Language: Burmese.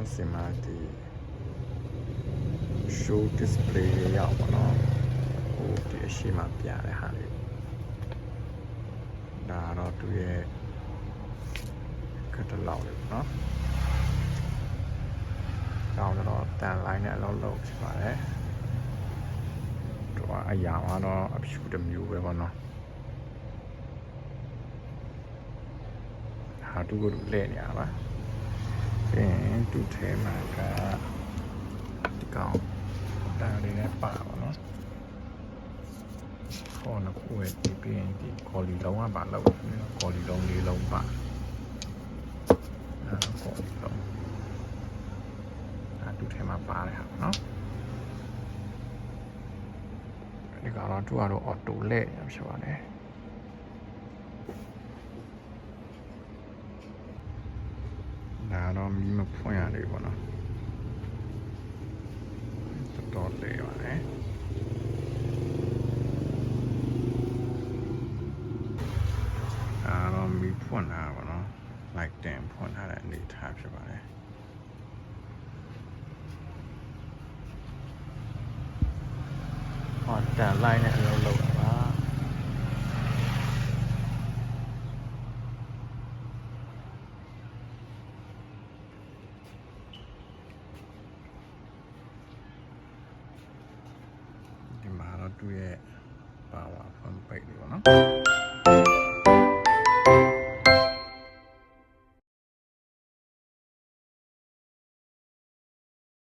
နော်စီမာဒီ show display တွေရောက်ပါနော်ဟိုဒီအရှိမပြတဲ့ဟာလေးဒါတော့သူရဲ့ကတလောက်လေးပေါ့နော်တောင်းတော့တန်လိုင်းနဲ့အလုပ်လုပ်ဖြစ်ပါတယ်သူကအရာကတော့အဖြူတစ်မျိုးပဲပေါ့နော်ဟာသူကိုလဲနေရပါပြီးရင်သူ့ထဲမှာကဒီကောင်တန်လေးနဲ့ပါပါနော်ခေါင်းကိုဝယ်ပြီးရင်ဒီကော်လီလုံးကပါလောက်ကော်လီလုံးလေးလုံးပါကော်လီလုံးသူ့ထဲမှာပါတယ်ဟာနော်ဒီကတော့သူကတော့အော်တိုလဲရဖြစ်ပါတယ်ဒါတော့မီးမဖွင့်ရသေးဘူးနော်တော်လဲပါတယ်ဒါတော့မီးဖွင့်တာပါနော် like တင်ဖွင့်ထားတဲ့အနေထားဖြစ်ပါတယ်ဟောတန်လိုက်နဲ့အလုပ်လုပ်တာပါဒီမှာတော့သူ့ရဲ့ပါဝါဖွင့်ပိတ်လေးပေါ့နော်